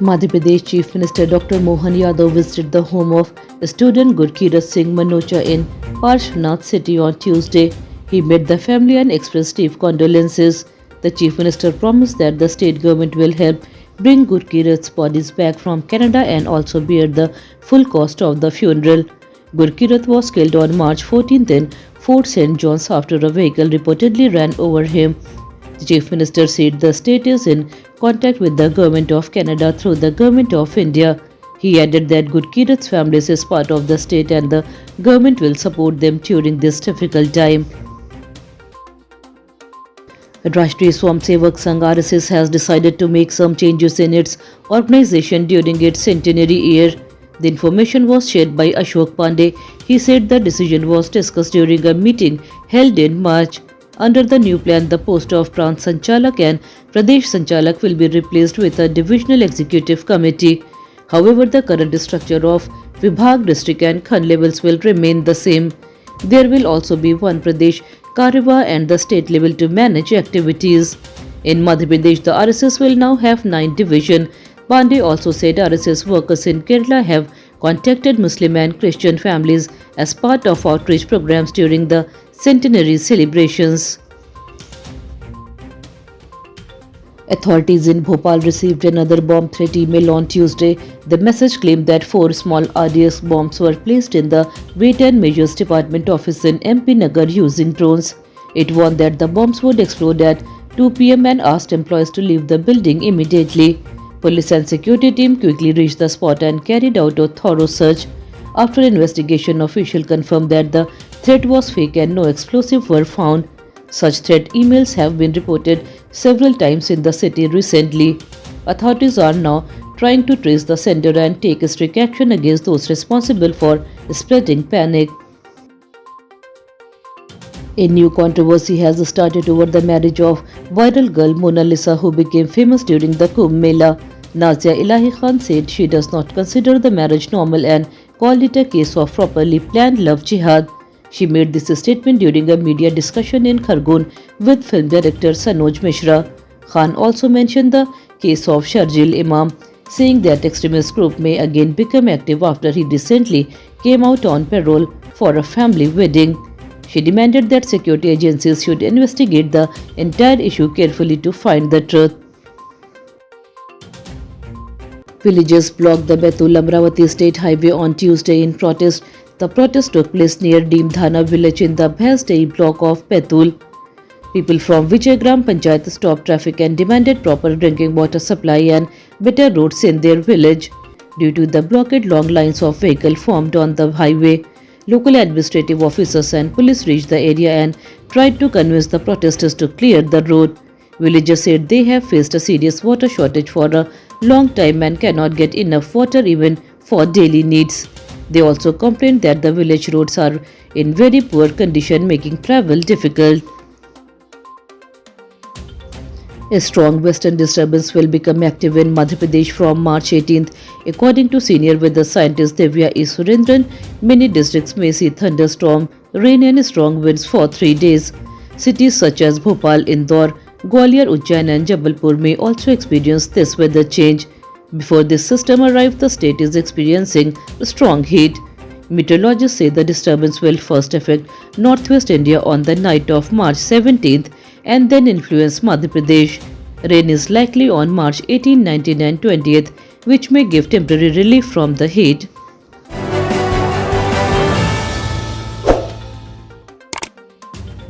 Madhya Pradesh Chief Minister Dr. Mohan Yadav visited the home of student Gurkirat Singh Manocha in Parshvanath city on Tuesday. He met the family and expressed deep condolences. The Chief Minister promised that the state government will help bring Gurkirat's bodies back from Canada and also bear the full cost of the funeral. Gurkirat was killed on March 14th in Fort St. John's after a vehicle reportedly ran over him. The Chief Minister said the state is in contact with the Government of Canada through the Government of India. He added that Gurkirat's family is part of the state and the government will support them during this difficult time. Rashtriya Swamsevak Sangh RSS has decided to make some changes in its organization during its centenary year. The information was shared by Ashok Pandey. He said the decision was discussed during a meeting held in March. Under the new plan, the post of Prant Sanchalak and Pradesh Sanchalak will be replaced with a divisional executive committee. However, the current structure of Vibhag, district and Khan levels will remain the same. There will also be one Pradesh Karyavar and the state level to manage activities. In Madhya Pradesh, the RSS will now have 9 divisions. Pandey also said RSS workers in Kerala have contacted Muslim and Christian families as part of outreach programs during the centenary celebrations. Authorities in Bhopal received another bomb threat email on Tuesday. The message claimed that 4 small RDS bombs were placed in the Weight and Measures Department office in MP Nagar using drones. It warned that the bombs would explode at 2 p.m. and asked employees to leave the building immediately. Police and security team quickly reached the spot and carried out a thorough search. After investigation, officials confirmed that the threat was fake and no explosives were found. Such threat emails have been reported several times in the city recently. Authorities are now trying to trace the sender and take strict action against those responsible for spreading panic. A new controversy has started over the marriage of viral girl Mona Lisa, who became famous during the Kumbh Mela. Nazia Ilahi Khan said she does not consider the marriage normal and called it a case of properly planned love jihad. She made this statement during a media discussion in Khargone with film director Sanoj Mishra. Khan also mentioned the case of Sharjil Imam, saying that extremist group may again become active after he recently came out on parole for a family wedding. She demanded that security agencies should investigate the entire issue carefully to find the truth. Villagers blocked the Betul-Amravati State Highway on Tuesday in protest. The protest took place near Deemdhana village in the Bhaisdei block of Betul. People from Vijaygram Panchayat stopped traffic and demanded proper drinking water supply and better roads in their village. Due to the blockade, long lines of vehicles formed on the highway. Local administrative officers and police reached the area and tried to convince the protesters to clear the road. Villagers said they have faced a serious water shortage for a long time and cannot get enough water even for daily needs. They also complained that the village roads are in very poor condition, making travel difficult. A strong western disturbance will become active in Madhya Pradesh from March 18th. According to senior weather scientist Divya E. Surendran, many districts may see thunderstorm, rain and strong winds for 3 days. Cities such as Bhopal, Indore, Gwalior, Ujjain and Jabalpur may also experience this weather change. Before this system arrives, the state is experiencing strong heat. Meteorologists say the disturbance will first affect northwest India on the night of March 17th and then influence Madhya Pradesh. Rain is likely on March 18, 19 and 20th, which may give temporary relief from the heat.